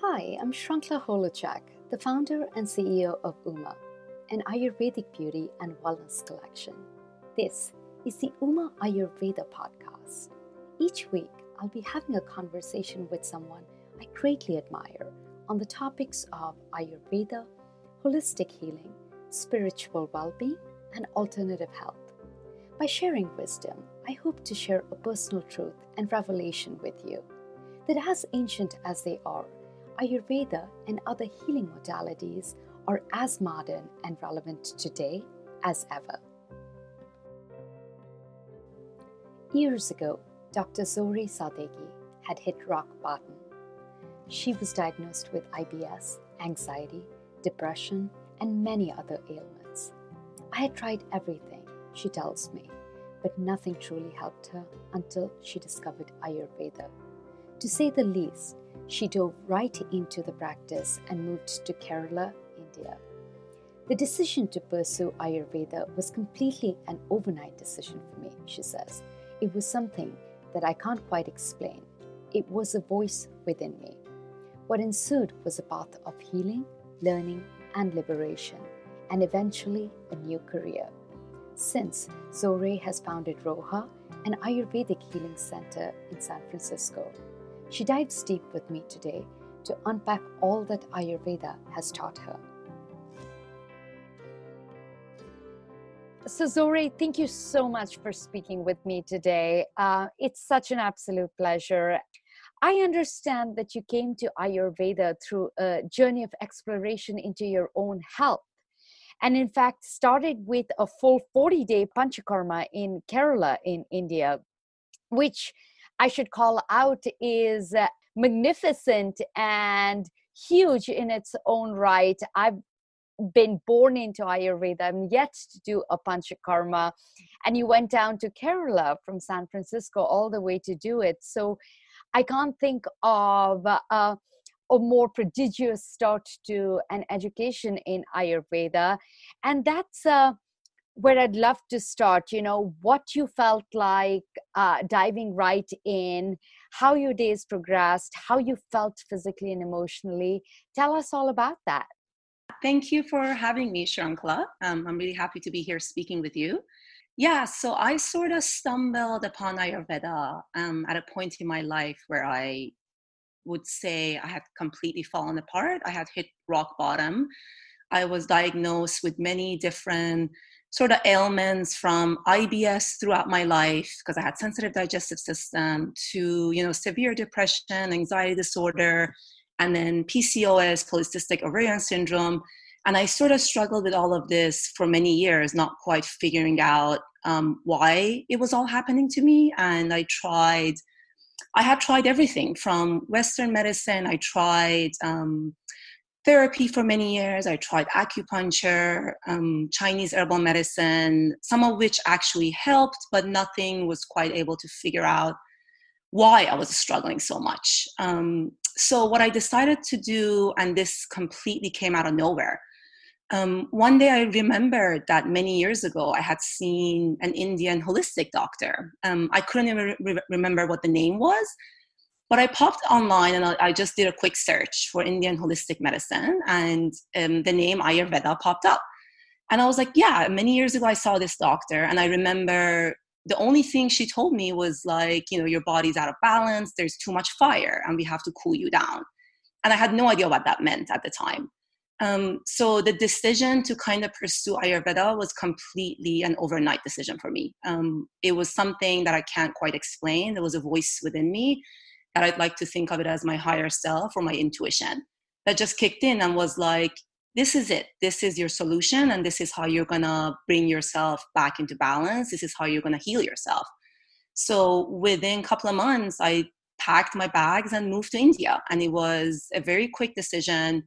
Hi, I'm Shrankhla, the founder and CEO of Uma, an Ayurvedic beauty and wellness collection. This is the Uma Ayurveda podcast. Each week, I'll be having a conversation with someone I greatly admire on the topics of Ayurveda, holistic healing, spiritual well-being, and alternative health. By sharing wisdom, I hope to share a personal truth and revelation with you that as ancient as they are, Ayurveda and other healing modalities are as modern and relevant today as ever. Years ago, Dr. Zohreh Sadeghi had hit rock bottom. She was diagnosed with IBS, anxiety, depression, and many other ailments. I had tried everything, she tells me, but nothing truly helped her until she discovered Ayurveda. To say the least, she dove right into the practice and moved to Kerala, India. The decision to pursue Ayurveda was completely an overnight decision for me, she says. It was something that I can't quite explain. It was a voice within me. What ensued was a path of healing, learning, and liberation, and eventually a new career. Since, Zohreh has founded Roha, an Ayurvedic healing center in San Francisco. She dives deep with me today to unpack all that Ayurveda has taught her. So Zohreh, thank you so much for speaking with me today. It's such an absolute pleasure. I understand that you came to Ayurveda through a journey of exploration into your own health. And in fact, started with a full 40-day panchakarma in Kerala in India, which I should call out is magnificent and huge in its own right. I've been born into Ayurveda. I'm yet to do a panchakarma. And you went down to Kerala from San Francisco all the way to do it. So I can't think of a more prodigious start to an education in Ayurveda. And that's where I'd love to start, what you felt like diving right in, how your days progressed, how you felt physically and emotionally. Tell us all about that. Thank you for having me, Shrankhla. I'm really happy to be here speaking with you. Yeah, so I sort of stumbled upon Ayurveda at a point in my life where I would say I had completely fallen apart. I had hit rock bottom. I was diagnosed with many different sort of ailments, from IBS throughout my life because I had sensitive digestive system, to severe depression, anxiety disorder, and then PCOS, polycystic ovarian syndrome. And I sort of struggled with all of this for many years, not quite figuring out why it was all happening to me. And I had tried everything from Western medicine. I tried therapy for many years. I tried acupuncture, Chinese herbal medicine, some of which actually helped, but nothing was quite able to figure out why I was struggling so much. So what I decided to do, and this completely came out of nowhere, one day I remembered that many years ago I had seen an Indian holistic doctor. I couldn't even remember what the name was, but I popped online and I just did a quick search for Indian holistic medicine, and the name Ayurveda popped up. And I was like, yeah, many years ago I saw this doctor, and I remember the only thing she told me was like, your body's out of balance, there's too much fire, and we have to cool you down. And I had no idea what that meant at the time. So the decision to kind of pursue Ayurveda was completely an overnight decision for me. It was something that I can't quite explain. There was a voice within me that I'd like to think of it as my higher self or my intuition that just kicked in and was like, this is it. This is your solution. And this is how you're going to bring yourself back into balance. This is how you're going to heal yourself. So within a couple of months, I packed my bags and moved to India. And it was a very quick decision.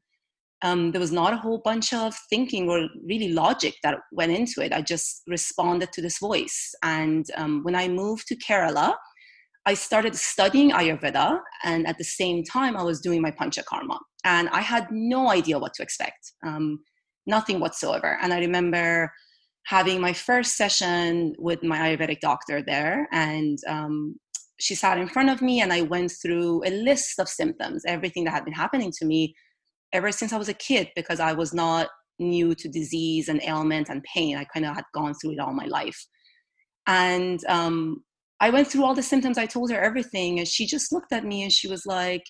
There was not a whole bunch of thinking or really logic that went into it. I just responded to this voice. And when I moved to Kerala, I started studying Ayurveda, and at the same time, I was doing my panchakarma. And I had no idea what to expect, nothing whatsoever. And I remember having my first session with my Ayurvedic doctor there, and she sat in front of me and I went through a list of symptoms, everything that had been happening to me ever since I was a kid, because I was not new to disease and ailment and pain. I kind of had gone through it all my life. And I went through all the symptoms. I told her everything. And she just looked at me and she was like,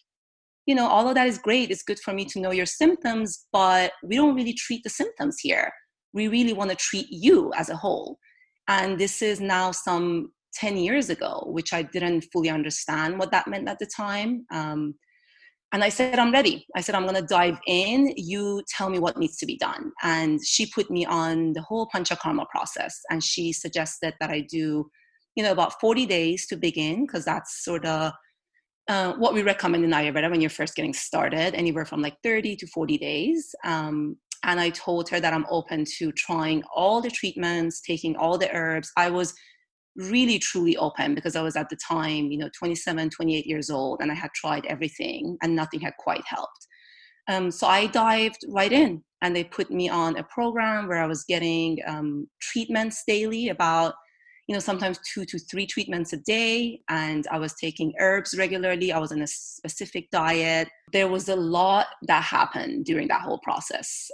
all of that is great. It's good for me to know your symptoms, but we don't really treat the symptoms here. We really want to treat you as a whole. And this is now some 10 years ago, which I didn't fully understand what that meant at the time. And I said, I'm ready. I said, I'm going to dive in. You tell me what needs to be done. And she put me on the whole panchakarma process. And she suggested that I do, about 40 days to begin, because that's sort of what we recommend in Ayurveda when you're first getting started, anywhere from like 30 to 40 days. And I told her that I'm open to trying all the treatments, taking all the herbs. I was really truly open because I was at the time 27, 28 years old, and I had tried everything and nothing had quite helped. So I dived right in, and they put me on a program where I was getting treatments daily, about sometimes 2 to 3 treatments a day, and I was taking herbs regularly. I was on a specific diet. There was a lot that happened during that whole process.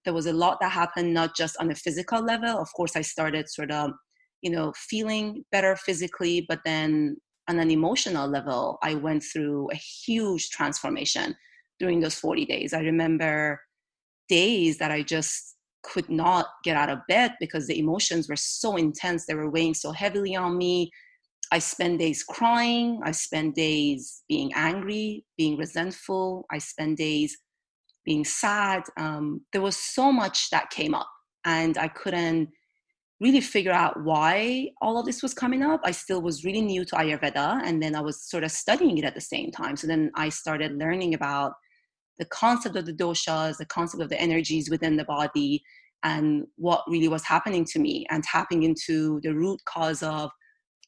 There was a lot that happened, not just on a physical level. Of course, I started sort of feeling better physically, but then on an emotional level, I went through a huge transformation during those 40 days. I remember days that I just could not get out of bed because the emotions were so intense. They were weighing so heavily on me. I spent days crying. I spent days being angry, being resentful. I spent days being sad. There was so much that came up, and I couldn't really figure out why all of this was coming up. I still was really new to Ayurveda, and then I was sort of studying it at the same time. So then I started learning about the concept of the doshas, the concept of the energies within the body, and what really was happening to me, and tapping into the root cause of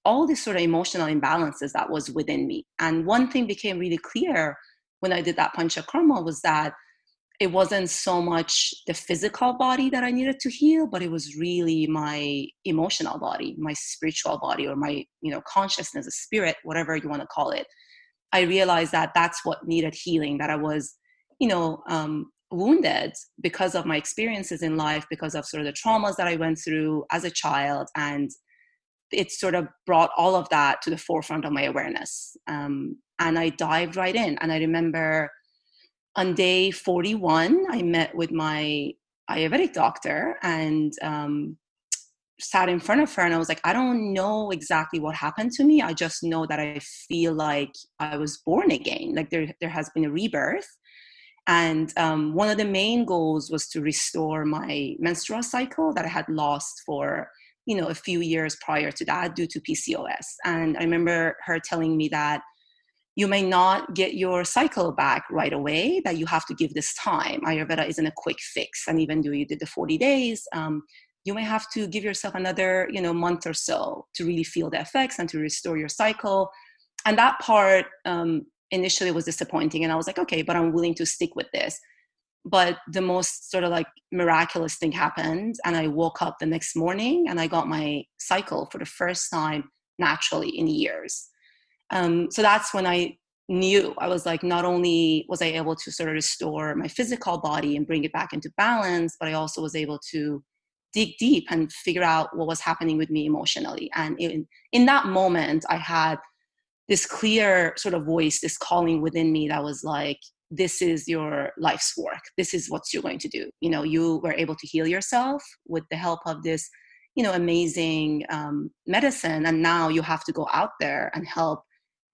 all these sort of emotional imbalances that was within me. And one thing became really clear when I did that panchakarma was that it wasn't so much the physical body that I needed to heal, but it was really my emotional body, my spiritual body, or my, consciousness, a spirit, whatever you want to call it. I realized that that's what needed healing, that I was, wounded because of my experiences in life, because of sort of the traumas that I went through as a child. And it sort of brought all of that to the forefront of my awareness. And I dived right in. And I remember on day 41, I met with my Ayurvedic doctor and sat in front of her. And I was like, I don't know exactly what happened to me. I just know that I feel like I was born again. Like there has been a rebirth. And one of the main goals was to restore my menstrual cycle that I had lost for, a few years prior to that due to PCOS. And I remember her telling me that you may not get your cycle back right away, that you have to give this time. Ayurveda isn't a quick fix. And even though you did the 40 days, you may have to give yourself another, month or so to really feel the effects and to restore your cycle. And that part initially was disappointing. And I was like, okay, but I'm willing to stick with this. But the most sort of like miraculous thing happened. And I woke up the next morning and I got my cycle for the first time naturally in years. So that's when I knew. I was like, not only was I able to sort of restore my physical body and bring it back into balance, but I also was able to dig deep and figure out what was happening with me emotionally. And in that moment, I had this clear sort of voice, this calling within me that was like, this is your life's work. This is what you're going to do. You were able to heal yourself with the help of this, amazing medicine. And now you have to go out there and help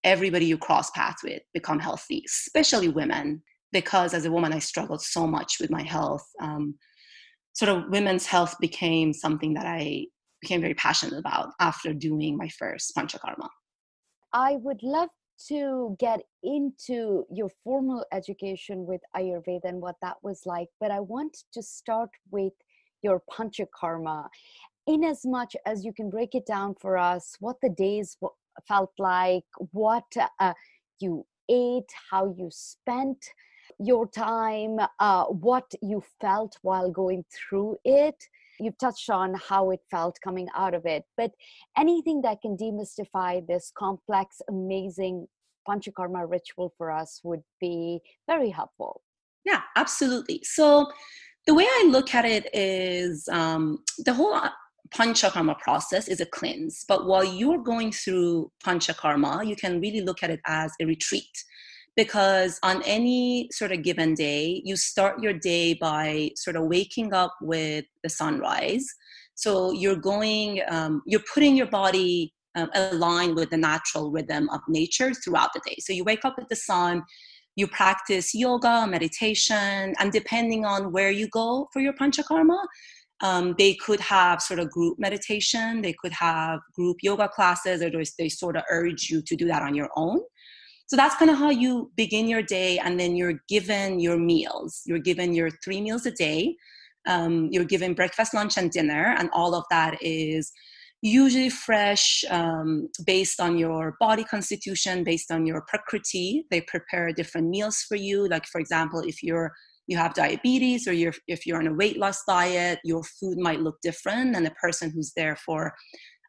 everybody you cross paths with become healthy, especially women, because as a woman, I struggled so much with my health. Sort of women's health became something that I became very passionate about after doing my first panchakarma. I would love to get into your formal education with Ayurveda and what that was like, but I want to start with your panchakarma. In as much as you can break it down for us, what the days felt like, what you ate, how you spent your time, what you felt while going through it. you've touched on how it felt coming out of it, but anything that can demystify this complex, amazing panchakarma ritual for us would be very helpful. Yeah, absolutely. So the way I look at it is the whole panchakarma process is a cleanse. But while you're going through panchakarma, you can really look at it as a retreat. Because on any sort of given day, you start your day by sort of waking up with the sunrise. So you're putting your body aligned with the natural rhythm of nature throughout the day. So you wake up with the sun, you practice yoga, meditation, and depending on where you go for your panchakarma, they could have sort of group meditation, they could have group yoga classes, or they sort of urge you to do that on your own. So that's kind of how you begin your day, and then you're given your meals. You're given your 3 meals a day. You're given breakfast, lunch, and dinner, and all of that is usually fresh, based on your body constitution, based on your prakriti. They prepare different meals for you. Like, for example, if you have diabetes, or if you're on a weight loss diet, your food might look different than the person who's there for,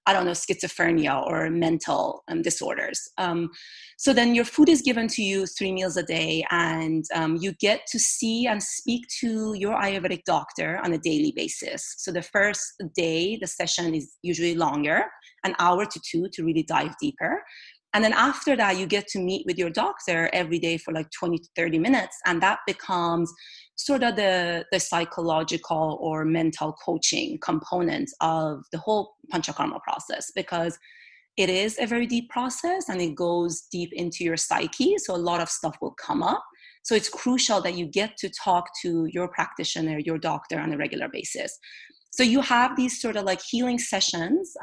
I don't know, schizophrenia or mental disorders. So then your food is given to you 3 meals a day, and you get to see and speak to your Ayurvedic doctor on a daily basis. So the first day, the session is usually longer, an hour to 2 to really dive deeper. And then after that, you get to meet with your doctor every day for like 20 to 30 minutes. And that becomes sort of the psychological or mental coaching component of the whole panchakarma process, because it is a very deep process and it goes deep into your psyche. So a lot of stuff will come up. So it's crucial that you get to talk to your practitioner, your doctor, on a regular basis. So you have these sort of like healing sessions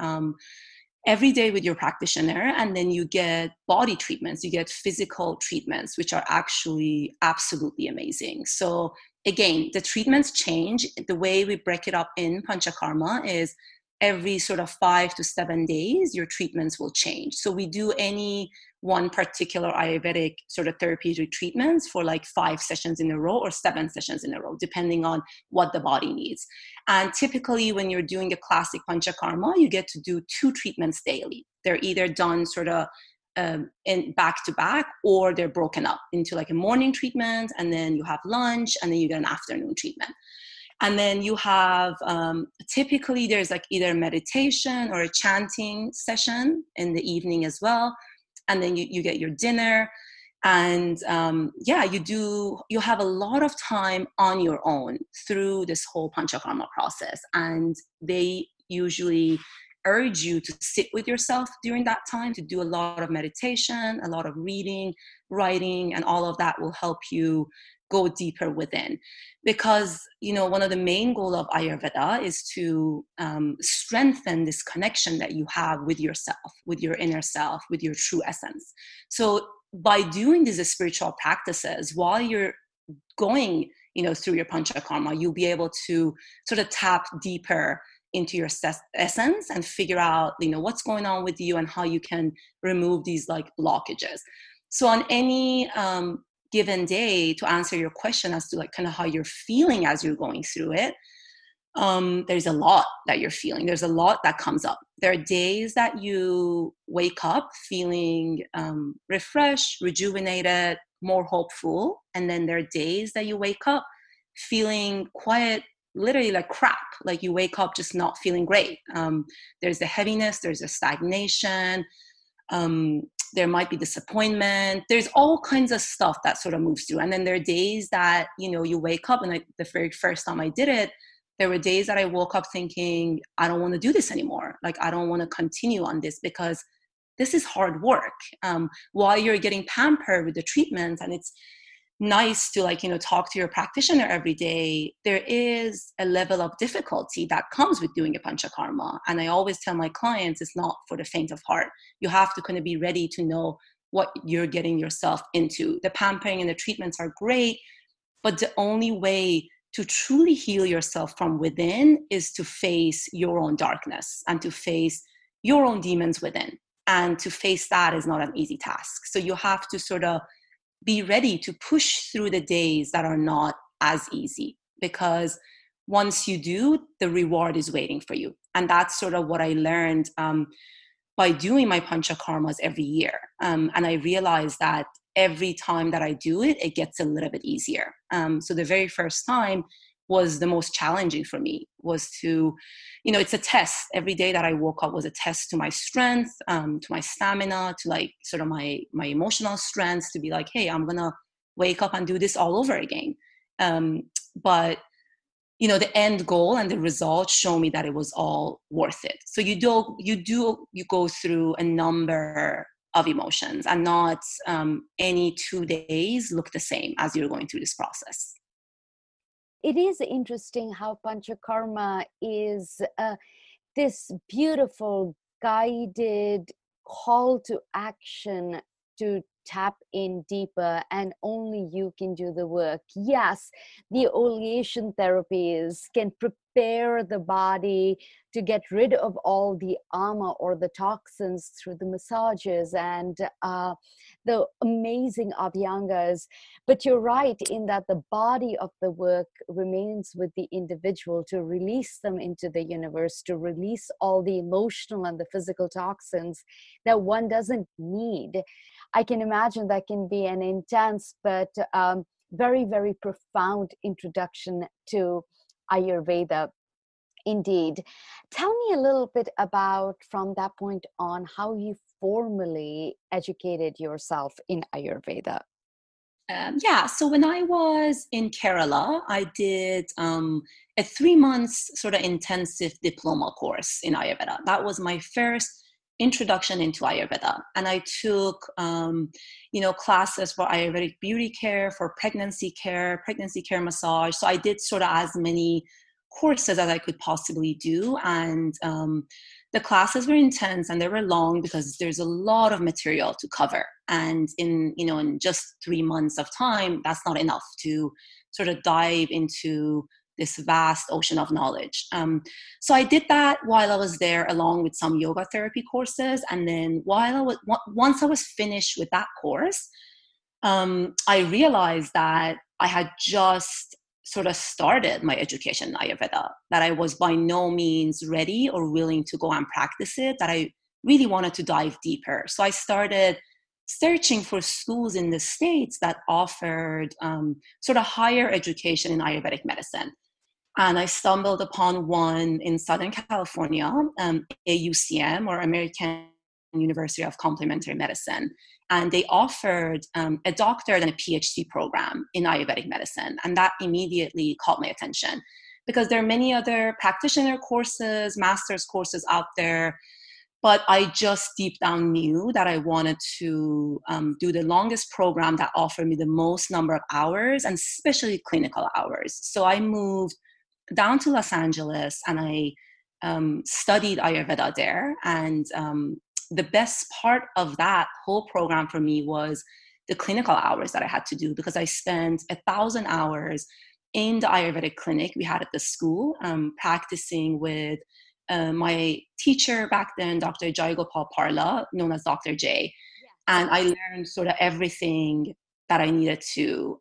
every day with your practitioner, and then you get body treatments, you get physical treatments, which are actually absolutely amazing. So again, the treatments change. The way we break it up in panchakarma is every sort of 5 to 7 days, your treatments will change. So we do any one particular Ayurvedic sort of therapeutic treatments for like 5 sessions in a row or 7 sessions in a row, depending on what the body needs. And typically when you're doing a classic panchakarma, you get to do 2 treatments daily. They're either done sort of in back to back, or they're broken up into like a morning treatment, and then you have lunch, and then you get an afternoon treatment. And then you have, typically there's like either meditation or a chanting session in the evening as well. And then you get your dinner. And you have a lot of time on your own through this whole panchakarma process. And they usually urge you to sit with yourself during that time, to do a lot of meditation, a lot of reading, writing, and all of that will help you go deeper within. Because, you know, one of the main goals of Ayurveda is to strengthen this connection that you have with yourself, with your inner self, with your true essence. So by doing these spiritual practices while you're going, you know, through your panchakarma, you'll be able to sort of tap deeper into your essence and figure out, you know, what's going on with you and how you can remove these like blockages. So on any given day, to answer your question as to like kind of how you're feeling as you're going through it, there's a lot that you're feeling. There's a lot that comes up. There are days that you wake up feeling refreshed, rejuvenated, more hopeful. And then there are days that you wake up feeling quiet, literally like crap. Like you wake up just not feeling great. There's a heaviness, there's a stagnation. There might be disappointment. There's all kinds of stuff that sort of moves through. And then there are days that, you know, you wake up, and like the very first time I did it, there were days that I woke up thinking, I don't want to do this anymore. Like, I don't want to continue on this because this is hard work. While you're getting pampered with the treatment, and it's nice to like, you know, talk to your practitioner every day, there is a level of difficulty that comes with doing a panchakarma. And I always tell my clients, it's not for the faint of heart. You have to kind of be ready to know what you're getting yourself into. The pampering and the treatments are great, but the only way to truly heal yourself from within is to face your own darkness and to face your own demons within. And to face that is not an easy task. So you have to sort of be ready to push through the days that are not as easy, because once you do, the reward is waiting for you. And that's sort of what I learned by doing my panchakarmas every year. And I realized that every time that I do it, it gets a little bit easier. So the very first time was the most challenging for me, was to, it's a test. Every day that I woke up was a test to my strength, to my stamina, to like sort of my emotional strengths, to be like, hey, I'm gonna wake up and do this all over again. But the end goal and the results show me that it was all worth it. So you go through a number of emotions, and not any 2 days look the same as you're going through this process. It is interesting how Panchakarma is this beautiful guided call to action to tap in deeper, and only you can do the work. Yes, the oleation therapies can prepare the body to get rid of all the armor or the toxins through the massages and the amazing abhyangas. But you're right in that the body of the work remains with the individual to release them into the universe, to release all the emotional and the physical toxins that one doesn't need. I can imagine that can be an intense but very, very profound introduction to Ayurveda. Indeed. Tell me a little bit about, from that point on, how you formally educated yourself in Ayurveda. So when I was in Kerala, I did a 3 months sort of intensive diploma course in Ayurveda. That was my first introduction into Ayurveda. And I took, classes for Ayurvedic beauty care, for pregnancy care massage. So I did sort of as many courses as I could possibly do. And the classes were intense and they were long because there's a lot of material to cover. And in just 3 months of time, that's not enough to sort of dive into this vast ocean of knowledge. So I did that while I was there, along with some yoga therapy courses. And then once I was finished with that course, I realized that I had just sort of started my education in Ayurveda, that I was by no means ready or willing to go and practice it, that I really wanted to dive deeper. So I started searching for schools in the States that offered sort of higher education in Ayurvedic medicine. And I stumbled upon one in Southern California, AUCM, or American University of Complementary Medicine. And they offered a doctorate and a PhD program in Ayurvedic medicine. And that immediately caught my attention, because there are many other practitioner courses, master's courses out there. But I just deep down knew that I wanted to do the longest program that offered me the most number of hours, and especially clinical hours. So I moved down to Los Angeles and I studied Ayurveda there. And the best part of that whole program for me was the clinical hours that I had to do, because I spent 1,000 hours in the Ayurvedic clinic we had at the school, practicing with my teacher back then, Dr. Jayagopal Parla, known as Dr. J. And I learned sort of everything that I needed to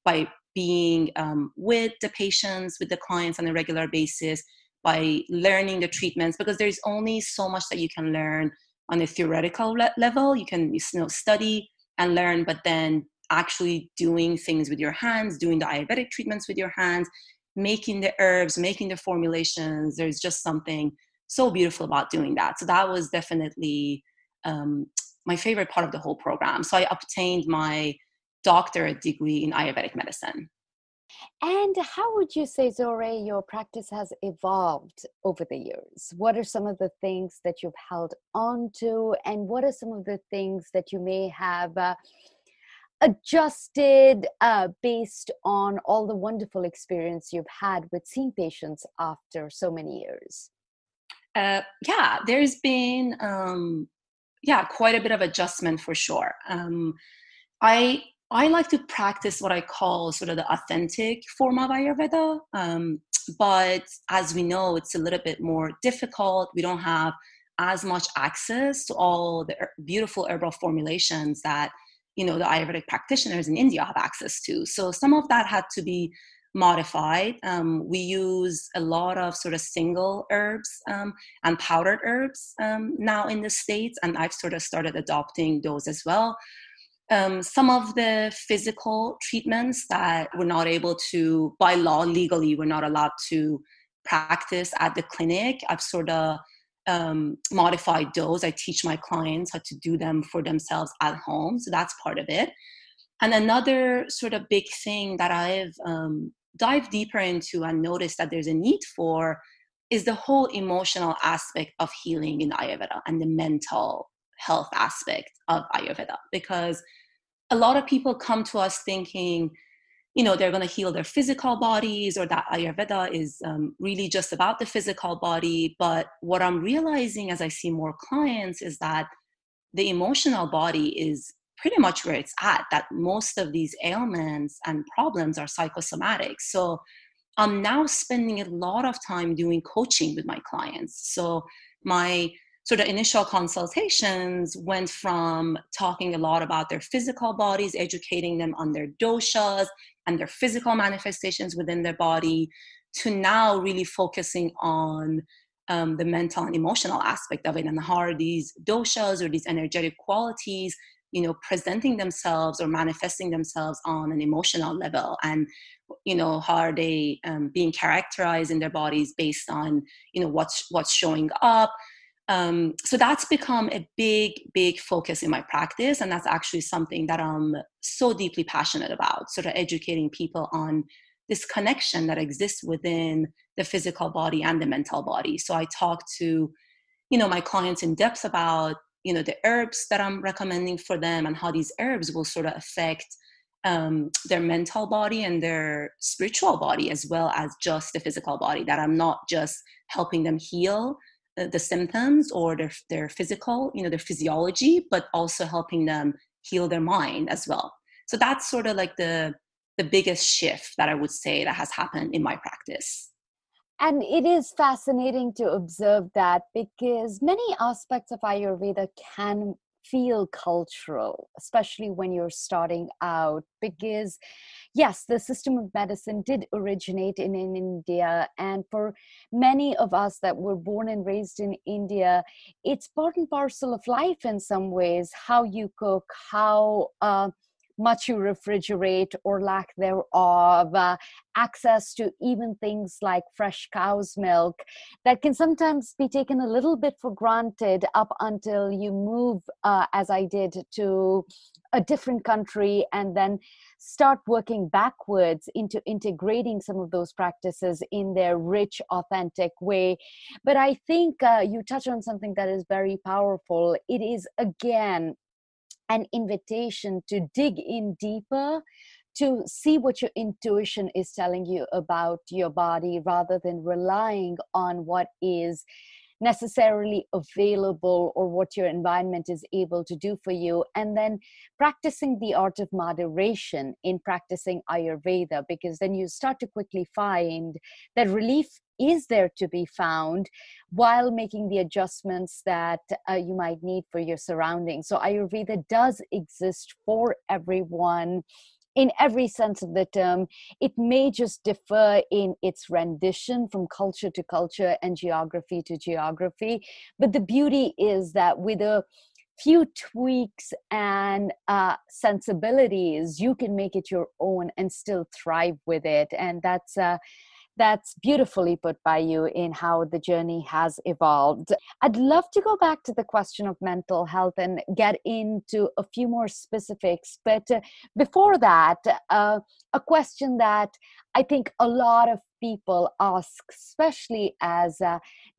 by being with the patients, with the clients on a regular basis, by learning the treatments, because there's only so much that you can learn on a theoretical level. You can study and learn, but then actually doing things with your hands, doing the Ayurvedic treatments with your hands, making the herbs, making the formulations, there's just something so beautiful about doing that. So that was definitely my favorite part of the whole program. So I obtained my doctorate degree in Ayurvedic medicine. And how would you say, Zohreh, your practice has evolved over the years? What are some of the things that you've held on to, and what are some of the things that you may have adjusted based on all the wonderful experience you've had with seeing patients after so many years? There's been quite a bit of adjustment for sure. I like to practice what I call sort of the authentic form of Ayurveda, but as we know, it's a little bit more difficult. We don't have as much access to all the beautiful herbal formulations that the Ayurvedic practitioners in India have access to. So some of that had to be modified. We use a lot of sort of single herbs and powdered herbs now in the States, and I've sort of started adopting those as well. Some of the physical treatments that we're not able to, by law, legally, we're not allowed to practice at the clinic. I've sort of modified those. I teach my clients how to do them for themselves at home. So that's part of it. And another sort of big thing that I've dived deeper into and noticed that there's a need for is the whole emotional aspect of healing in Ayurveda and the mental health aspect of Ayurveda. Because a lot of people come to us thinking, you know, they're going to heal their physical bodies, or that Ayurveda is really just about the physical body. But what I'm realizing as I see more clients is that the emotional body is pretty much where it's at, that most of these ailments and problems are psychosomatic. So I'm now spending a lot of time doing coaching with my clients. So my sort of initial consultations went from talking a lot about their physical bodies, educating them on their doshas and their physical manifestations within their body, to now really focusing on the mental and emotional aspect of it, and how are these doshas or these energetic qualities, you know, presenting themselves or manifesting themselves on an emotional level, and you know, how are they being characterized in their bodies based on, you know, what's showing up. So that's become a big focus in my practice, and that's actually something that I'm so deeply passionate about, sort of educating people on this connection that exists within the physical body and the mental body. So I talk to, you know, my clients in depth about, you know, the herbs that I'm recommending for them, and how these herbs will sort of affect their mental body and their spiritual body, as well as just the physical body, that I'm not just helping them heal the symptoms or their physical, you know, their physiology, but also helping them heal their mind as well. So that's sort of like the biggest shift that I would say that has happened in my practice. And it is fascinating to observe that, because many aspects of Ayurveda can feel cultural, especially when you're starting out. Because, yes, the system of medicine did originate in India. And for many of us that were born and raised in India, it's part and parcel of life in some ways. How you cook, how much you refrigerate or lack thereof, access to even things like fresh cow's milk, that can sometimes be taken a little bit for granted up until you move, as I did, to a different country, and then start working backwards into integrating some of those practices in their rich, authentic way. But I think you touch on something that is very powerful. It is, again, an invitation to dig in deeper, to see what your intuition is telling you about your body, rather than relying on what is necessarily available or what your environment is able to do for you. And then practicing the art of moderation in practicing Ayurveda, because then you start to quickly find that relief is there to be found, while making the adjustments that you might need for your surroundings. So Ayurveda does exist for everyone in every sense of the term. It may just differ in its rendition from culture to culture and geography to geography. But the beauty is that with a few tweaks and sensibilities, you can make it your own and still thrive with it. And that's beautifully put by you in how the journey has evolved. I'd love to go back to the question of mental health and get into a few more specifics. But before that, a question that I think a lot of people ask, especially as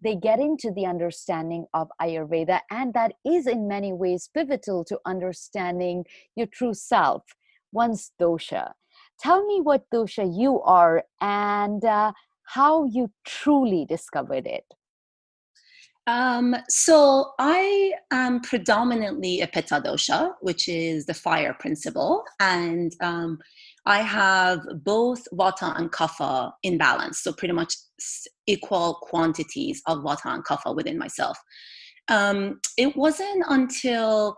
they get into the understanding of Ayurveda, and that is in many ways pivotal to understanding your true self, one's dosha. Tell me what dosha you are, and how you truly discovered it. So I am predominantly a Pitta dosha, which is the fire principle. And I have both Vata and Kapha in balance. So pretty much equal quantities of Vata and Kapha within myself. It wasn't until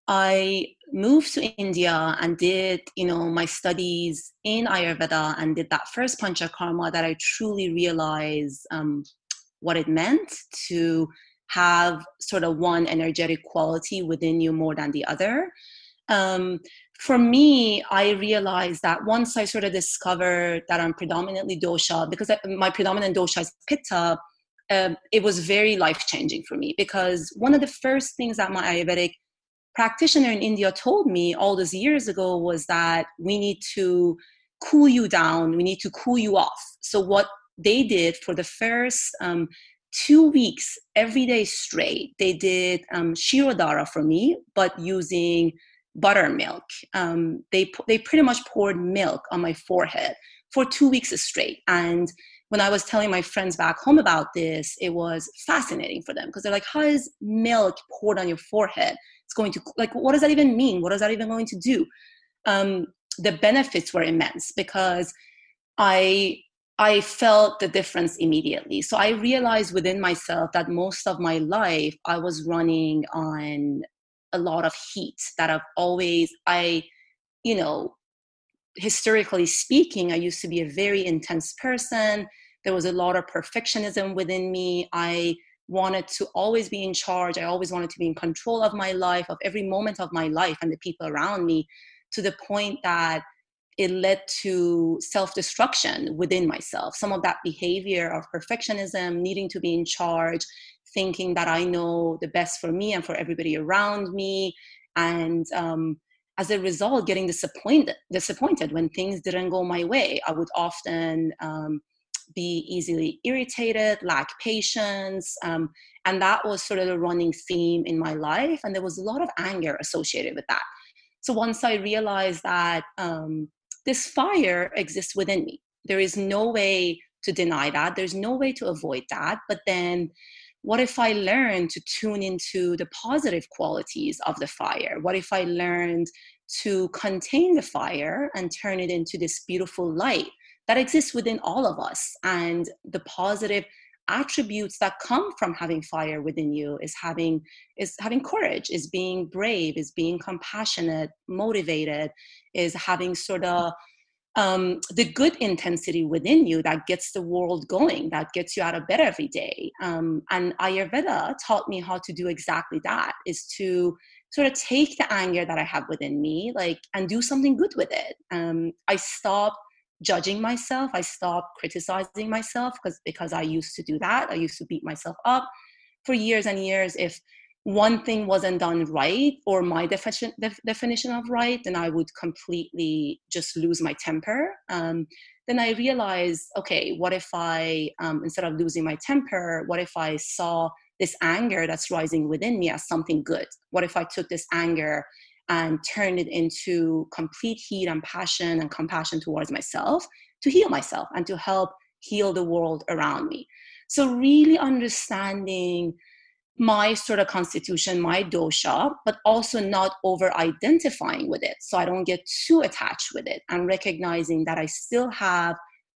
I moved to India and did, my studies in Ayurveda and did that first panchakarma, that I truly realized what it meant to have sort of one energetic quality within you more than the other. For me, I realized that once I sort of discovered that I'm predominantly dosha, because my predominant dosha is pitta, it was very life-changing for me, because one of the first things that my Ayurvedic practitioner in India told me all those years ago was that we need to cool you down, we need to cool you off. So what they did for the first 2 weeks, every day straight, they did shirodhara for me, but using buttermilk. They pretty much poured milk on my forehead for 2 weeks straight. And when I was telling my friends back home about this, it was fascinating for them, because they're like, how is milk poured on your forehead? It's going to, like, what does that even mean? What is that even going to do? The benefits were immense, because I felt the difference immediately. So I realized within myself that most of my life I was running on a lot of heat, that historically speaking, I used to be a very intense person. There was a lot of perfectionism within me. I wanted to always be in charge. I always wanted to be in control of my life, of every moment of my life and the people around me, to the point that it led to self-destruction within myself. Some of that behavior of perfectionism, needing to be in charge, thinking that I know the best for me and for everybody around me. And as a result, getting disappointed when things didn't go my way. I would often be easily irritated, lack patience. And that was sort of the running theme in my life. And there was a lot of anger associated with that. So once I realized that this fire exists within me, there is no way to deny that. There's no way to avoid that. But then what if I learned to tune into the positive qualities of the fire? What if I learned to contain the fire and turn it into this beautiful light that exists within all of us? And the positive attributes that come from having fire within you is having courage, is being brave, is being compassionate, motivated, is having sort of the good intensity within you that gets the world going, that gets you out of bed every day. And Ayurveda taught me how to do exactly that, is to sort of take the anger that I have within me, and do something good with it. I stopped judging myself. I stopped criticizing myself, because I used to do that. I used to beat myself up for years and years. If one thing wasn't done right, or my definition of right, then I would completely just lose my temper. Then I realized, okay, what if I, instead of losing my temper, what if I saw this anger that's rising within me as something good? What if I took this anger and turned it into complete heat and passion and compassion towards myself, to heal myself and to help heal the world around me? So really understanding my sort of constitution, my dosha, but also not over identifying with it, so I don't get too attached with it, and recognizing that I still have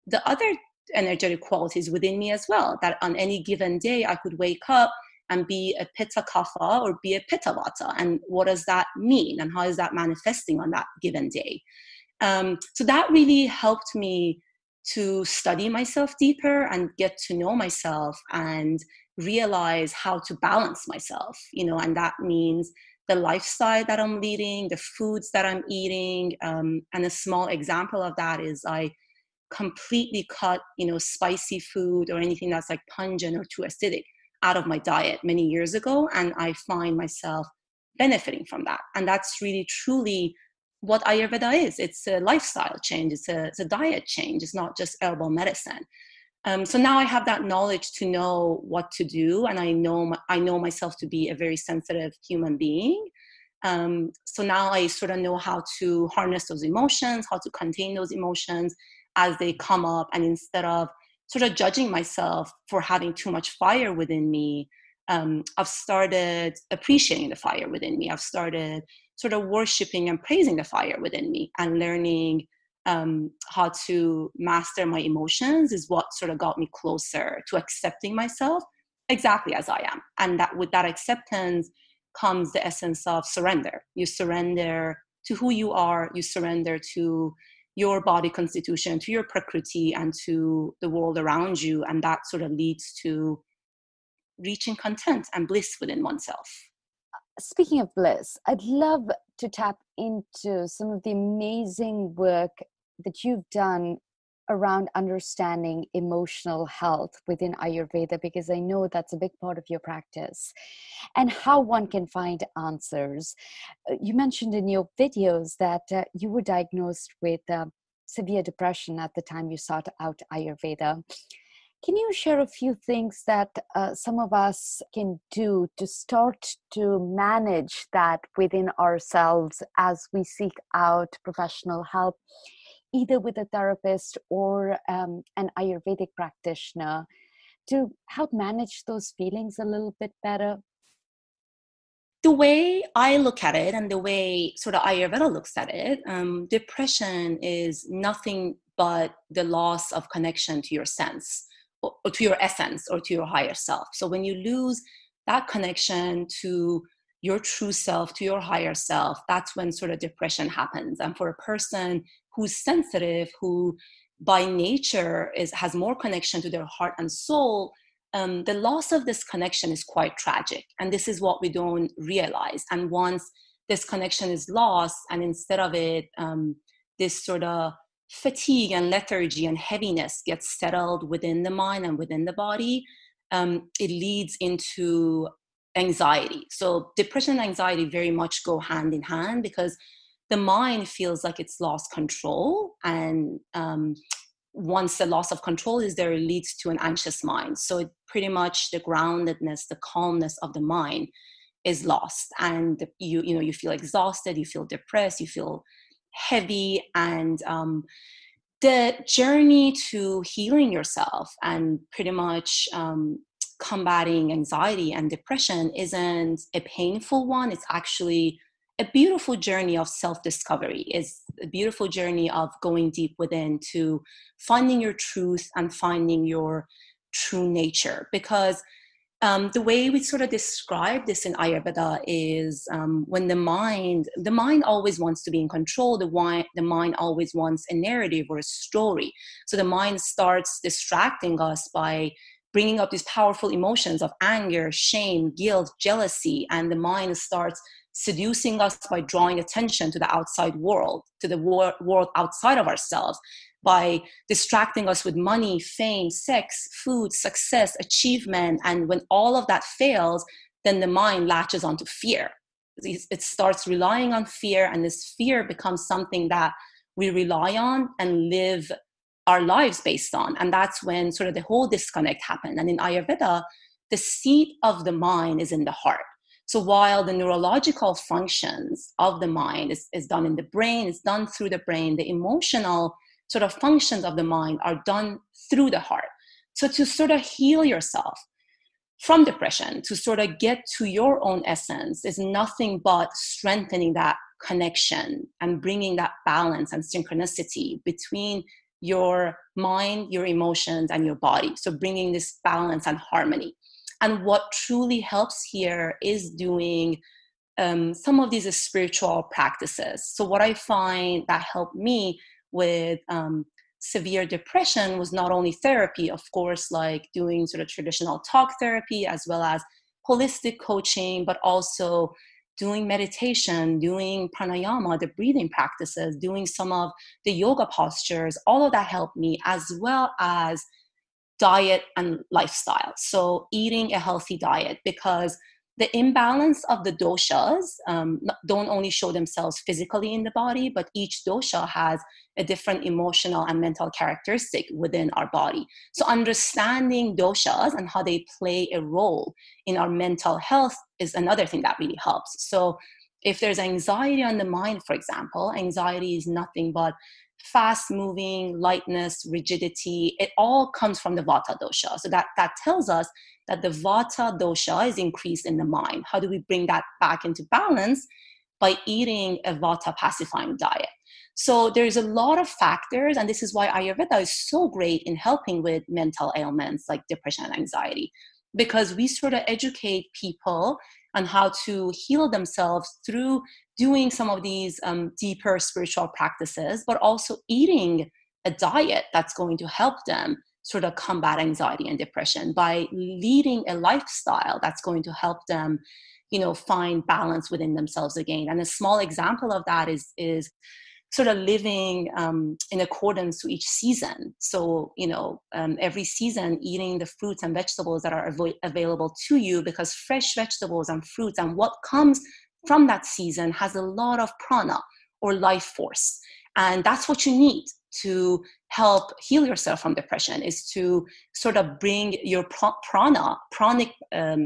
the other energetic qualities within me as well, that on any given day I could wake up and be a pitta kapha or be a pitta vata. And what does that mean? And how is that manifesting on that given day? So that really helped me to study myself deeper and get to know myself and realize how to balance myself, and that means the lifestyle that I'm leading, the foods that I'm eating. And a small example of that is I completely cut, spicy food or anything that's like pungent or too acidic out of my diet many years ago. And I find myself benefiting from that. And that's really, truly what Ayurveda is. It's a lifestyle change. It's a diet change. It's not just herbal medicine. So now I have that knowledge to know what to do. And I know myself to be a very sensitive human being. So now I sort of know how to harness those emotions, how to contain those emotions as they come up. And instead of sort of judging myself for having too much fire within me, I've started appreciating the fire within me. I've started sort of worshiping and praising the fire within me, and learning how to master my emotions is what sort of got me closer to accepting myself exactly as I am. And that with that acceptance comes the essence of surrender. You surrender to who you are, you surrender to your body constitution, to your prakriti, and to the world around you. And that sort of leads to reaching content and bliss within oneself. Speaking of bliss, I'd love to tap into some of the amazing work that you've done around understanding emotional health within Ayurveda, because I know that's a big part of your practice, and how one can find answers. You mentioned in your videos that you were diagnosed with severe depression at the time you sought out Ayurveda. Can you share a few things that some of us can do to start to manage that within ourselves as we seek out professional help, either with a therapist or an Ayurvedic practitioner, to help manage those feelings a little bit better? The way I look at it and the way sort of Ayurveda looks at it, depression is nothing but the loss of connection to your sense, or to your essence, or to your higher self. So when you lose that connection to your true self, to your higher self, that's when sort of depression happens. And for a person who's sensitive, who by nature has more connection to their heart and soul, the loss of this connection is quite tragic. And this is what we don't realize. And once this connection is lost, and instead of it, this sort of fatigue and lethargy and heaviness gets settled within the mind and within the body, it leads into anxiety. So depression and anxiety very much go hand in hand, because the mind feels like it's lost control. And once the loss of control is there, it leads to an anxious mind. So it pretty much the groundedness, the calmness of the mind is lost. And you feel exhausted, you feel depressed, you feel heavy. And the journey to healing yourself and pretty much combating anxiety and depression isn't a painful one. It's actually a beautiful journey of self-discovery. It's a beautiful journey of going deep within to finding your truth and finding your true nature. Because the way we sort of describe this in Ayurveda is when the mind always wants to be in control. The mind always wants a narrative or a story. So the mind starts distracting us by bringing up these powerful emotions of anger, shame, guilt, jealousy, and the mind starts seducing us by drawing attention to the outside world, to the world outside of ourselves, by distracting us with money, fame, sex, food, success, achievement. And when all of that fails, then the mind latches onto fear. It starts relying on fear, and this fear becomes something that we rely on and live our lives based on. And that's when sort of the whole disconnect happened. And in Ayurveda, the seat of the mind is in the heart. So while the neurological functions of the mind is done in the brain, it's done through the brain, the emotional sort of functions of the mind are done through the heart. So to sort of heal yourself from depression, to sort of get to your own essence, is nothing but strengthening that connection and bringing that balance and synchronicity between your mind, your emotions, and your body. So bringing this balance and harmony. And what truly helps here is doing some of these spiritual practices. So what I find that helped me with severe depression was not only therapy, of course, like doing sort of traditional talk therapy, as well as holistic coaching, but also doing meditation, doing pranayama, the breathing practices, doing some of the yoga postures. All of that helped me, as well as diet and lifestyle. So eating a healthy diet, because the imbalance of the doshas don't only show themselves physically in the body, but each dosha has a different emotional and mental characteristic within our body. So understanding doshas and how they play a role in our mental health is another thing that really helps. So if there's anxiety on the mind, for example, anxiety is nothing but fast moving, lightness, rigidity. It all comes from the vata dosha. So that tells us that the vata dosha is increased in the mind. How do we bring that back into balance? By eating a vata pacifying diet. So there's a lot of factors, and this is why Ayurveda is so great in helping with mental ailments like depression and anxiety, because we sort of educate people on how to heal themselves through doing some of these deeper spiritual practices, but also eating a diet that's going to help them sort of combat anxiety and depression, by leading a lifestyle that's going to help them, find balance within themselves again. And a small example of that is sort of living in accordance to each season. So, every season eating the fruits and vegetables that are available to you, because fresh vegetables and fruits and what comes from that season has a lot of prana, or life force. And that's what you need to help heal yourself from depression, is to sort of bring your pranic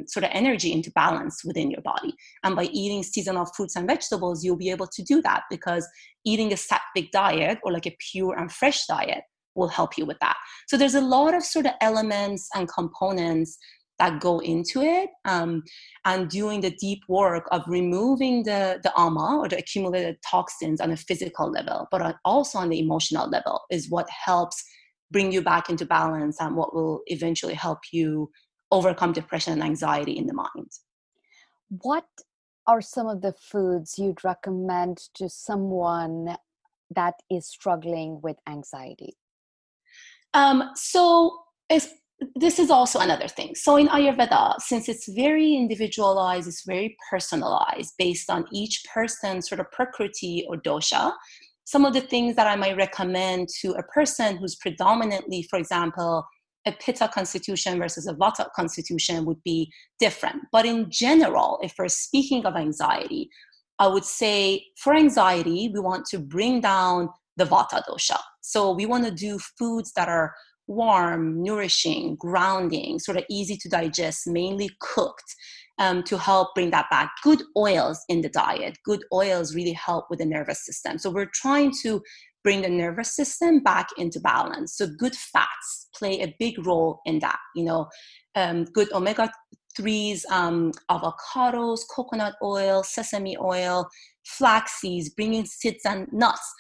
sort of energy into balance within your body. And by eating seasonal fruits and vegetables, you'll be able to do that, because eating a sattvic diet, or like a pure and fresh diet, will help you with that. So there's a lot of sort of elements and components that go into it, and doing the deep work of removing the ama, or the accumulated toxins, on a physical level, but also on the emotional level, is what helps bring you back into balance, and what will eventually help you overcome depression and anxiety in the mind. What are some of the foods you'd recommend to someone that is struggling with anxiety? This is also another thing. So in Ayurveda, since it's very individualized, it's very personalized based on each person's sort of prakriti or dosha, some of the things that I might recommend to a person who's predominantly, for example, a pitta constitution versus a vata constitution would be different. But in general, if we're speaking of anxiety, I would say for anxiety, we want to bring down the vata dosha. So we want to do foods that are warm, nourishing, grounding, sort of easy to digest, mainly cooked, to help bring that back. Good oils in the diet. Good oils really help with the nervous system. So we're trying to bring the nervous system back into balance. So good fats play a big role in that. Good omega-3s, avocados, coconut oil, sesame oil, flax seeds, bringing seeds and nuts.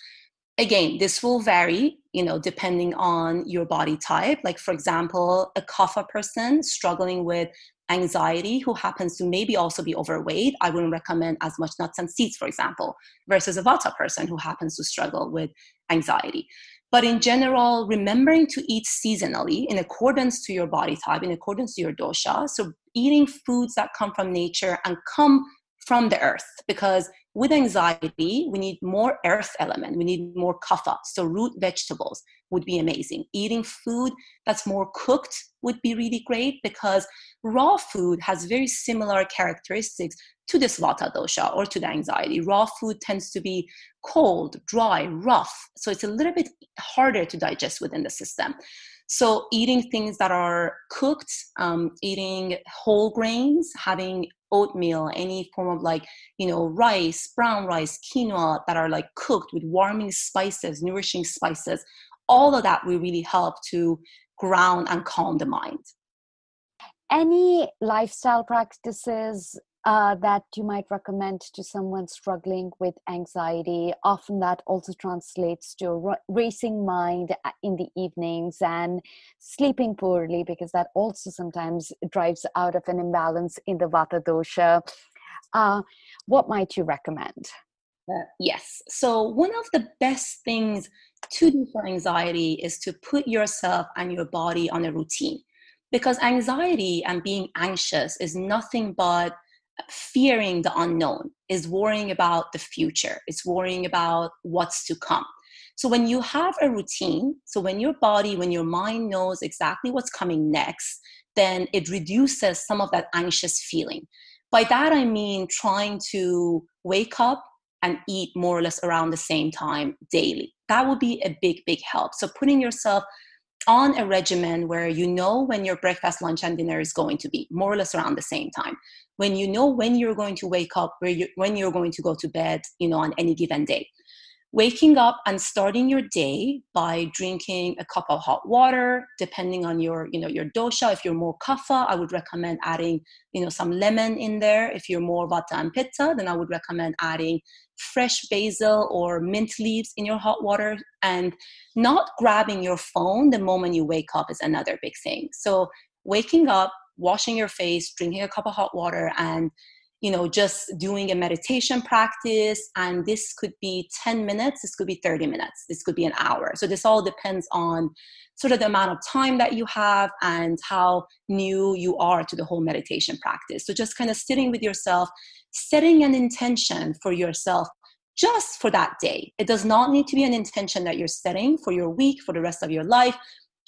Again, this will vary, depending on your body type. Like, for example, a kapha person struggling with anxiety who happens to maybe also be overweight, I wouldn't recommend as much nuts and seeds, for example, versus a vata person who happens to struggle with anxiety. But in general, remembering to eat seasonally in accordance to your body type, in accordance to your dosha. So eating foods that come from nature and come from the earth, because with anxiety, we need more earth element. We need more kapha. So root vegetables would be amazing. Eating food that's more cooked would be really great, because raw food has very similar characteristics to this vata dosha or to the anxiety. Raw food tends to be cold, dry, rough. So it's a little bit harder to digest within the system. So eating things that are cooked, eating whole grains, having oatmeal, any form of rice, brown rice, quinoa that are cooked with warming spices, nourishing spices, all of that will really help to ground and calm the mind. Any lifestyle practices that you might recommend to someone struggling with anxiety? Often that also translates to a racing mind in the evenings and sleeping poorly, because that also sometimes drives out of an imbalance in the vata dosha. What might you recommend? Yes. So one of the best things to do for anxiety is to put yourself and your body on a routine, because anxiety and being anxious is nothing but fearing the unknown, is worrying about the future, it's worrying about what's to come. So when you have a routine, so when your body, when your mind knows exactly what's coming next, then it reduces some of that anxious feeling. By that, I mean trying to wake up and eat more or less around the same time daily. That would be a big, big help. So putting yourself on a regimen where you know when your breakfast, lunch, and dinner is going to be more or less around the same time. When you know when you're going to wake up, when you're going to go to bed, on any given day. Waking up and starting your day by drinking a cup of hot water, depending on your dosha. If you're more kapha, I would recommend adding, some lemon in there. If you're more vata and pitta, then I would recommend adding fresh basil or mint leaves in your hot water. And not grabbing your phone the moment you wake up is another big thing. So waking up, washing your face, drinking a cup of hot water, and just doing a meditation practice. And this could be 10 minutes, this could be 30 minutes, this could be an hour. So this all depends on sort of the amount of time that you have and how new you are to the whole meditation practice. So just kind of sitting with yourself, setting an intention for yourself just for that day. It does not need to be an intention that you're setting for your week, for the rest of your life,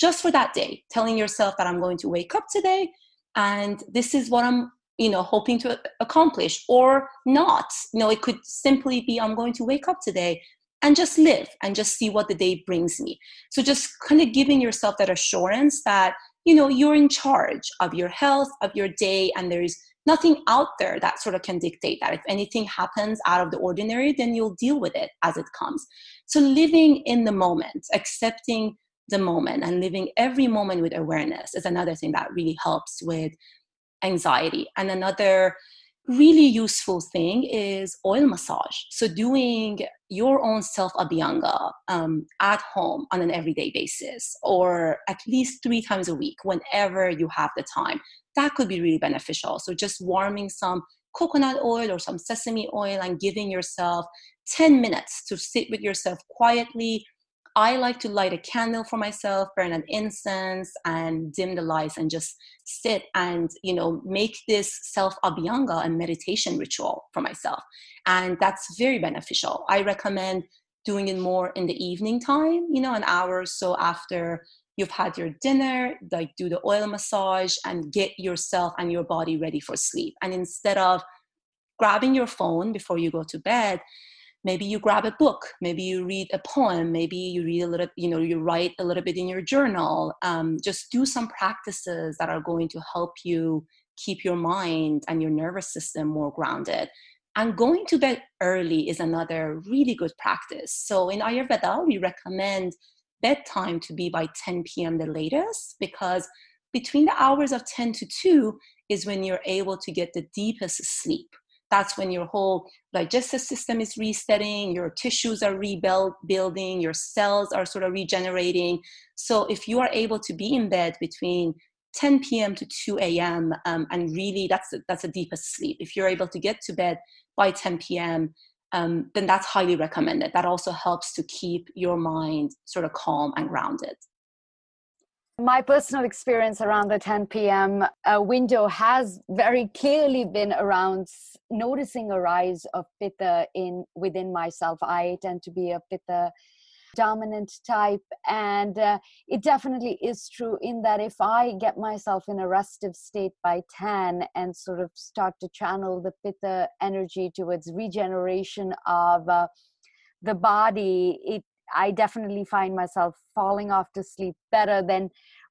just for that day, telling yourself that I'm going to wake up today and this is what I'm hoping to accomplish, or not. It could simply be, I'm going to wake up today and just live and just see what the day brings me. So just kind of giving yourself that assurance that, you're in charge of your health, of your day, and there's nothing out there that sort of can dictate that. If anything happens out of the ordinary, then you'll deal with it as it comes. So living in the moment, accepting the moment, and living every moment with awareness is another thing that really helps with anxiety. And another really useful thing is oil massage. So doing your own self abhyanga at home on an everyday basis, or at least 3 times a week, whenever you have the time, that could be really beneficial. So just warming some coconut oil or some sesame oil and giving yourself 10 minutes to sit with yourself quietly. I like to light a candle for myself, burn an incense, and dim the lights and just sit and, make this self-abhyanga and meditation ritual for myself. And that's very beneficial. I recommend doing it more in the evening time, an hour or so after you've had your dinner, like do the oil massage and get yourself and your body ready for sleep. And instead of grabbing your phone before you go to bed, maybe you grab a book, maybe you read a poem, maybe you read a little, you write a little bit in your journal. Just do some practices that are going to help you keep your mind and your nervous system more grounded. And going to bed early is another really good practice. So in Ayurveda, we recommend bedtime to be by 10 p.m. the latest, because between the hours of 10 to 2 is when you're able to get the deepest sleep. That's when your whole digestive system is resetting, your tissues are rebuilding, your cells are sort of regenerating. So if you are able to be in bed between 10 p.m. to 2 a.m., and really that's the deepest sleep. If you're able to get to bed by 10 p.m., then that's highly recommended. That also helps to keep your mind sort of calm and grounded. My personal experience around the 10 p.m. Window has very clearly been around noticing a rise of pitta within myself. I tend to be a pitta dominant type, and it definitely is true in that if I get myself in a restive state by 10 and sort of start to channel the pitta energy towards regeneration of the body, I definitely find myself falling off to sleep better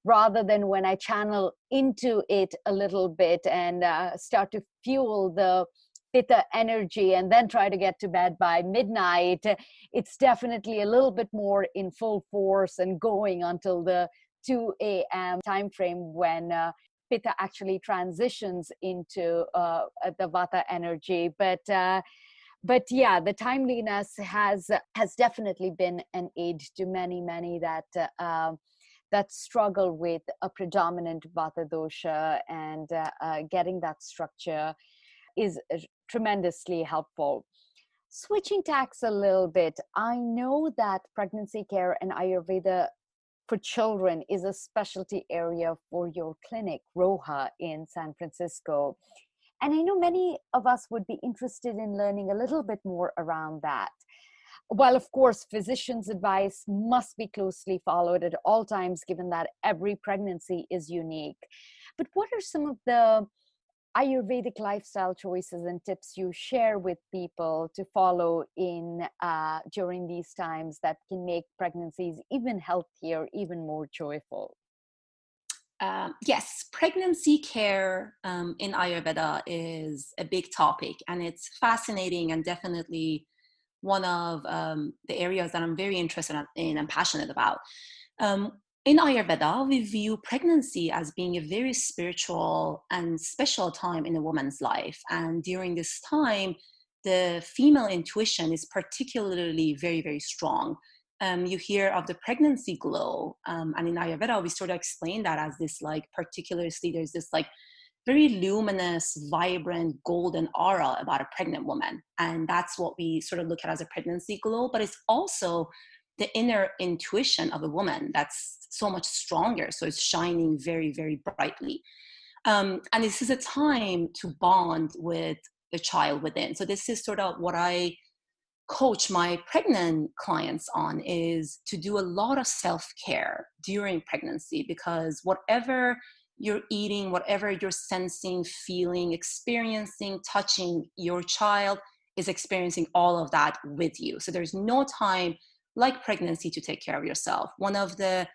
rather than when I channel into it a little bit and start to fuel the pitta energy and then try to get to bed by midnight. It's definitely a little bit more in full force and going until the 2 a.m. time frame when pitta actually transitions into the vata energy. But yeah, the timeliness has definitely been an aid to many that struggle with a predominant vata dosha, and getting that structure is tremendously helpful. Switching tacks a little bit, I know that pregnancy care and Ayurveda for children is a specialty area for your clinic, Roha, in San Francisco. And I know many of us would be interested in learning a little bit more around that. While, of course, physicians' advice must be closely followed at all times, given that every pregnancy is unique. But what are some of the Ayurvedic lifestyle choices and tips you share with people to follow during these times that can make pregnancies even healthier, even more joyful? Yes, pregnancy care in Ayurveda is a big topic, and it's fascinating and definitely one of the areas that I'm very interested in and passionate about. In Ayurveda, we view pregnancy as being a very spiritual and special time in a woman's life. And during this time, the female intuition is particularly very, very strong. You hear of the pregnancy glow, and in Ayurveda we sort of explain that as this particularly, there's this very luminous, vibrant, golden aura about a pregnant woman. And that's what we sort of look at as a pregnancy glow. But it's also the inner intuition of a woman that's so much stronger. So it's shining very, very brightly. And this is a time to bond with the child within. So this is sort of what I coach my pregnant clients on, is to do a lot of self-care during pregnancy, because whatever you're eating, whatever you're sensing, feeling, experiencing, touching, your child is experiencing all of that with you. So there's no time like pregnancy to take care of yourself. One of the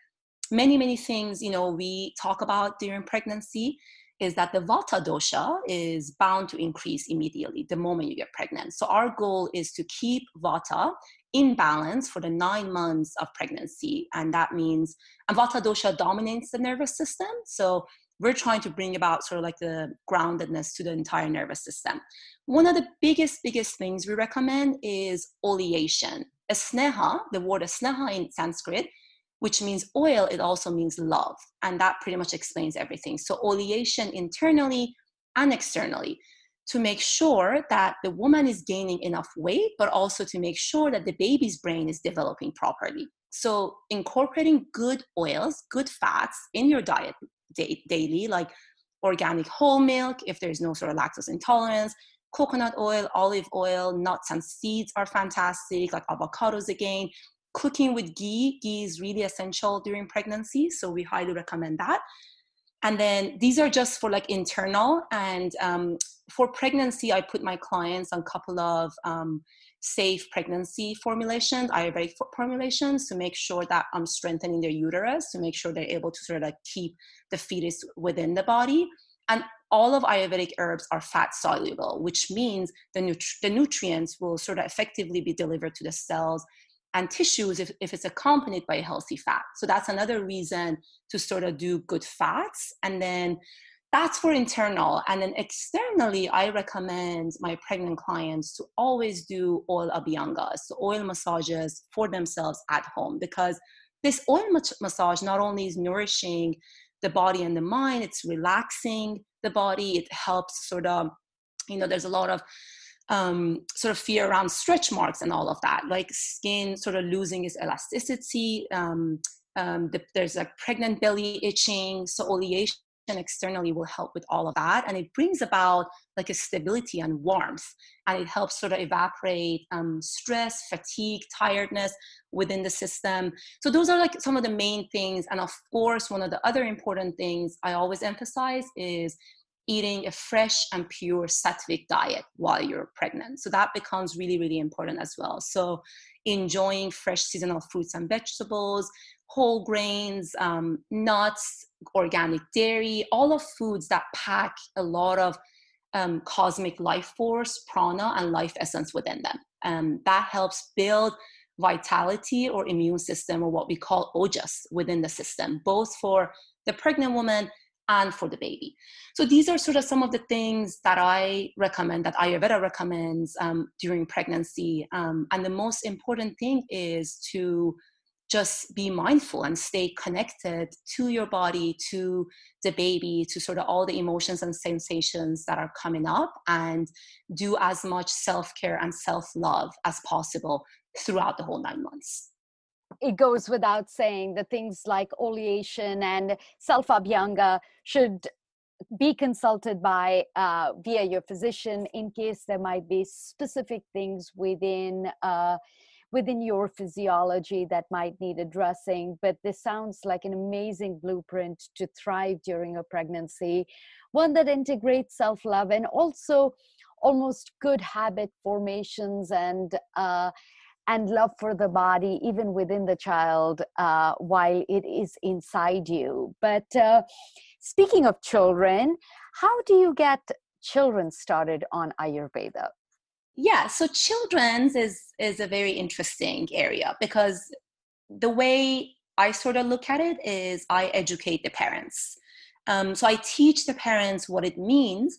many, many things, we talk about during pregnancy is that the Vata dosha is bound to increase immediately the moment you get pregnant. So our goal is to keep Vata in balance for the 9 months of pregnancy. And that means, and Vata dosha dominates the nervous system. So we're trying to bring about sort of like the groundedness to the entire nervous system. One of the biggest things we recommend is oleation. Sneha, the word sneha in Sanskrit, which means oil, it also means love. And that pretty much explains everything. So oleation internally and externally, to make sure that the woman is gaining enough weight, but also to make sure that the baby's brain is developing properly. So incorporating good oils, good fats in your diet daily, like organic whole milk, if there's no sort of lactose intolerance, coconut oil, olive oil, nuts and seeds are fantastic, like avocados again. Cooking with ghee is really essential during pregnancy, so we highly recommend that. And then these are just for like internal, and for pregnancy, I put my clients on a couple of safe pregnancy formulations, Ayurvedic formulations, to make sure that I'm strengthening their uterus, to make sure they're able to sort of like keep the fetus within the body. And all of Ayurvedic herbs are fat soluble, which means the nutrients will sort of effectively be delivered to the cells and tissues if it's accompanied by a healthy fat. So that's another reason to sort of do good fats. And then that's for internal. And then externally, I recommend my pregnant clients to always do oil abhyangas, so oil massages for themselves at home, because this oil massage not only is nourishing the body and the mind, it's relaxing the body. It helps sort of, there's a lot of sort of fear around stretch marks and all of that, like skin sort of losing its elasticity. There's like pregnant belly itching. So oleation externally will help with all of that. And it brings about like a stability and warmth. And it helps sort of evaporate stress, fatigue, tiredness within the system. So those are like some of the main things. And of course, one of the other important things I always emphasize is eating a fresh and pure sattvic diet while you're pregnant. So that becomes really, really important as well. So enjoying fresh seasonal fruits and vegetables, whole grains, nuts, organic dairy, all of foods that pack a lot of cosmic life force, prana, and life essence within them. That helps build vitality or immune system, or what we call ojas within the system, both for the pregnant woman and for the baby. So these are sort of some of the things that I recommend, that Ayurveda recommends during pregnancy. And the most important thing is to just be mindful and stay connected to your body, to the baby, to sort of all the emotions and sensations that are coming up, and do as much self-care and self-love as possible throughout the whole 9 months. It goes without saying that things like oleation and self-abhyanga should be consulted by via your physician in case there might be specific things within your physiology that might need addressing. But this sounds like an amazing blueprint to thrive during a pregnancy, one that integrates self-love and also almost good habit formations and love for the body, even within the child, while it is inside you. But speaking of children, how do you get children started on Ayurveda? Yeah, so children's is a very interesting area, because the way I sort of look at it is I educate the parents. So I teach the parents what it means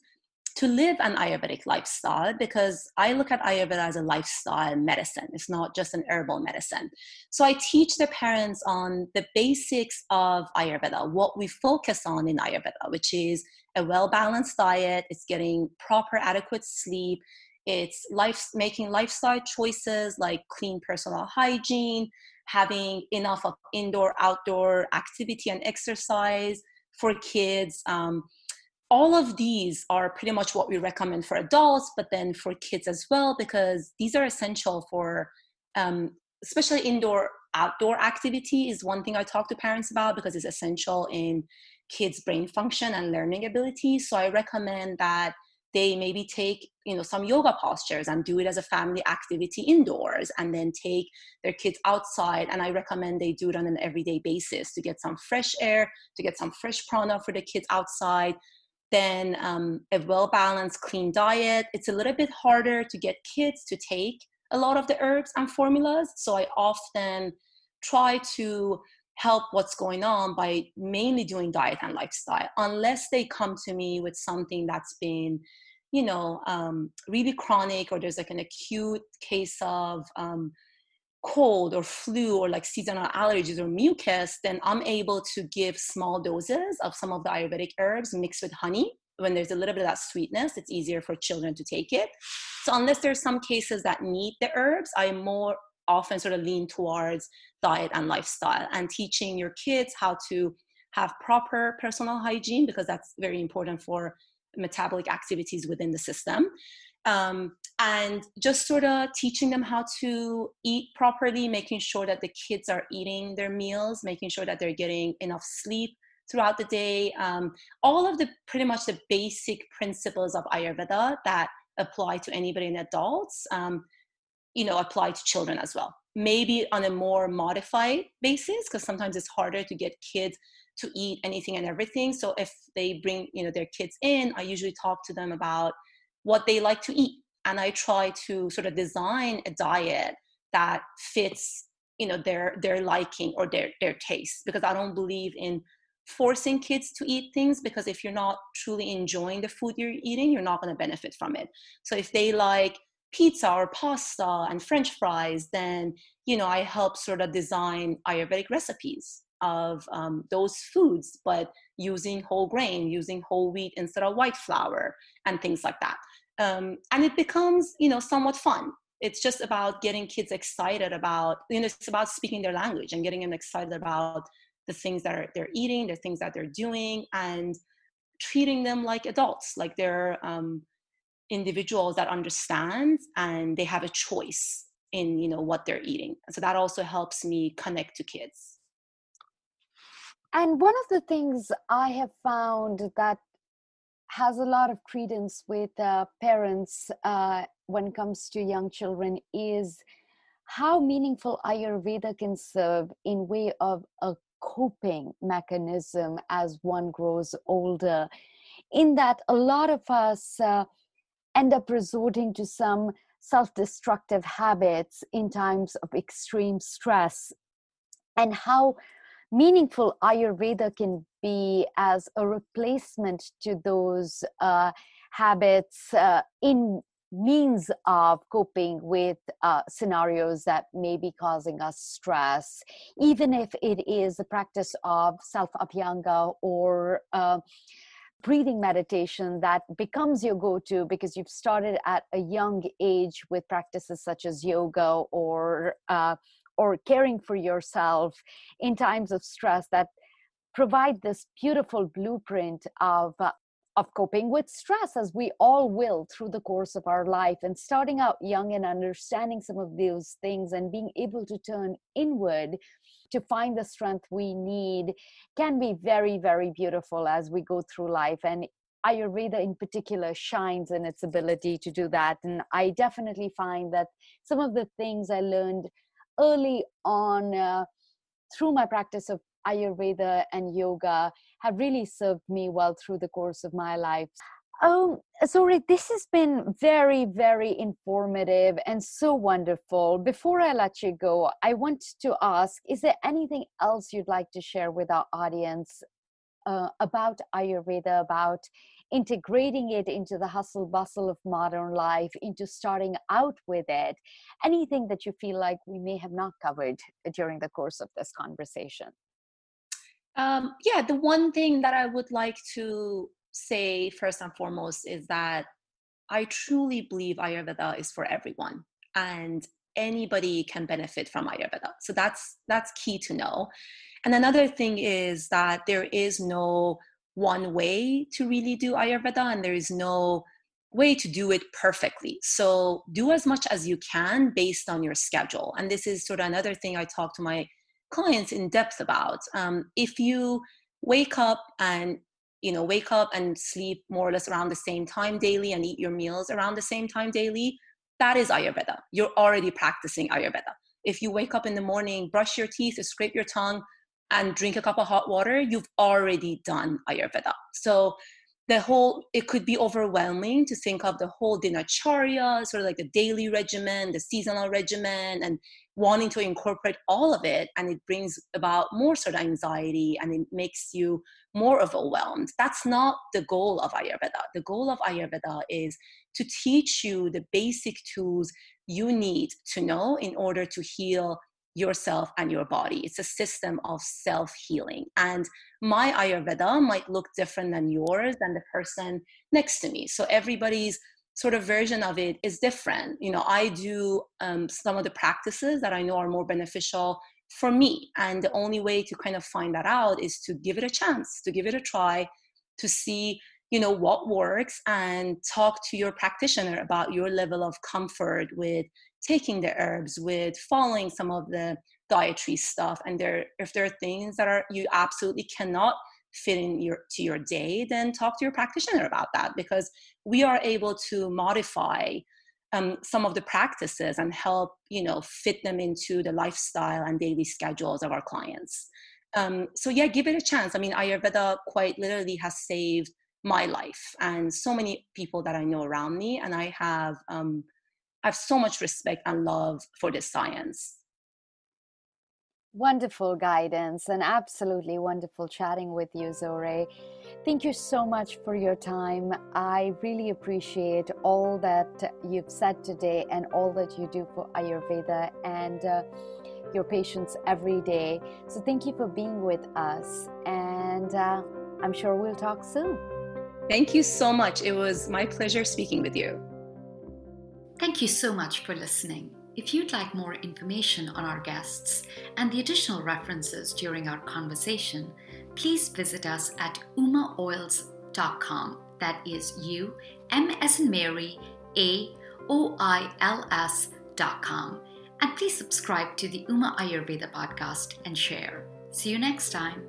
to live an Ayurvedic lifestyle, because I look at Ayurveda as a lifestyle medicine. It's not just an herbal medicine. So I teach the parents on the basics of Ayurveda, what we focus on in Ayurveda, which is a well-balanced diet, it's getting proper, adequate sleep, it's making lifestyle choices like clean personal hygiene, having enough of indoor, outdoor activity and exercise for kids. All of these are pretty much what we recommend for adults, but then for kids as well, because these are essential for, especially indoor, outdoor activity is one thing I talk to parents about, because it's essential in kids' brain function and learning ability. So I recommend that they maybe take, some yoga postures and do it as a family activity indoors, and then take their kids outside. And I recommend they do it on an everyday basis to get some fresh air, to get some fresh prana for the kids outside. Then a well-balanced, clean diet. It's a little bit harder to get kids to take a lot of the herbs and formulas. So I often try to help what's going on by mainly doing diet and lifestyle, unless they come to me with something that's been, really chronic, or there's like an acute case of cold or flu, or like seasonal allergies or mucus. Then I'm able to give small doses of some of the Ayurvedic herbs mixed with honey. When there's a little bit of that sweetness, it's easier for children to take it. So unless there's some cases that need the herbs, I more often sort of lean towards diet and lifestyle, and teaching your kids how to have proper personal hygiene, because that's very important for metabolic activities within the system. And just sort of teaching them how to eat properly, making sure that the kids are eating their meals, making sure that they're getting enough sleep throughout the day. All of the pretty much the basic principles of Ayurveda that apply to anybody in adults, apply to children as well. Maybe on a more modified basis, because sometimes it's harder to get kids to eat anything and everything. So if they bring, their kids in, I usually talk to them about what they like to eat. And I try to sort of design a diet that fits, their liking or their taste, because I don't believe in forcing kids to eat things, because if you're not truly enjoying the food you're eating, you're not going to benefit from it. So if they like pizza or pasta and French fries, then, I help sort of design Ayurvedic recipes of those foods, but using whole grain, using whole wheat instead of white flour, and things like that. And it becomes, somewhat fun. It's just about getting kids excited about, it's about speaking their language and getting them excited about the things that they're eating, the things that they're doing, and treating them like adults, like they're individuals that understand and they have a choice in, what they're eating. So that also helps me connect to kids. And one of the things I have found that has a lot of credence with parents when it comes to young children is how meaningful Ayurveda can serve in way of a coping mechanism as one grows older, in that a lot of us end up resorting to some self-destructive habits in times of extreme stress, and how meaningful Ayurveda can be as a replacement to those habits in means of coping with scenarios that may be causing us stress, even if it is the practice of self-abhyanga or breathing meditation that becomes your go-to because you've started at a young age with practices such as yoga or caring for yourself in times of stress, that provide this beautiful blueprint of coping with stress, as we all will through the course of our life. And starting out young and understanding some of those things and being able to turn inward to find the strength we need can be very, very beautiful as we go through life. And Ayurveda in particular shines in its ability to do that. And I definitely find that some of the things I learned early on through my practice of Ayurveda and yoga have really served me well through the course of my life. Zohreh, this has been very, very informative and so wonderful. Before I let you go, I want to ask, is there anything else you'd like to share with our audience about Ayurveda, about integrating it into the hustle bustle of modern life, into starting out with it? Anything that you feel like we may have not covered during the course of this conversation? Yeah, the one thing that I would like to say first and foremost is that I truly believe Ayurveda is for everyone, and anybody can benefit from Ayurveda. So that's key to know. And another thing is that there is no one way to really do Ayurveda, and there is no way to do it perfectly. So do as much as you can based on your schedule. And this is sort of another thing I talk to my clients in depth about. If you wake up and wake up and sleep more or less around the same time daily and eat your meals around the same time daily, that is Ayurveda. You're already practicing Ayurveda. If you wake up in the morning, brush your teeth, scrape your tongue, and drink a cup of hot water, you've already done Ayurveda. So it could be overwhelming to think of the whole dinacharya, sort of like the daily regimen, the seasonal regimen, and wanting to incorporate all of it. And it brings about more sort of anxiety and it makes you more overwhelmed. That's not the goal of Ayurveda. The goal of Ayurveda is to teach you the basic tools you need to know in order to heal yourself and your body. It's a system of self-healing. And my Ayurveda might look different than yours, than the person next to me. So everybody's sort of version of it is different. I do some of the practices that I know are more beneficial for me. And the only way to kind of find that out is to give it a chance, to give it a try, to see what works, and talk to your practitioner about your level of comfort with taking the herbs, with following some of the dietary stuff. And if there are things that you absolutely cannot fit in to your day, then talk to your practitioner about that, because we are able to modify some of the practices and help fit them into the lifestyle and daily schedules of our clients. So yeah, give it a chance. I mean, Ayurveda quite literally has saved my life and so many people that I know around me, and I have so much respect and love for this science. Wonderful guidance and absolutely wonderful chatting with you, Zohreh. Thank you so much for your time. I really appreciate all that you've said today and all that you do for Ayurveda and your patients every day. So thank you for being with us, and I'm sure we'll talk soon. Thank you so much. It was my pleasure speaking with you. Thank you so much for listening. If you'd like more information on our guests and the additional references during our conversation, please visit us at umaoils.com. That is U-M as in Mary, AOILS.com. And please subscribe to the Uma Ayurveda podcast and share. See you next time.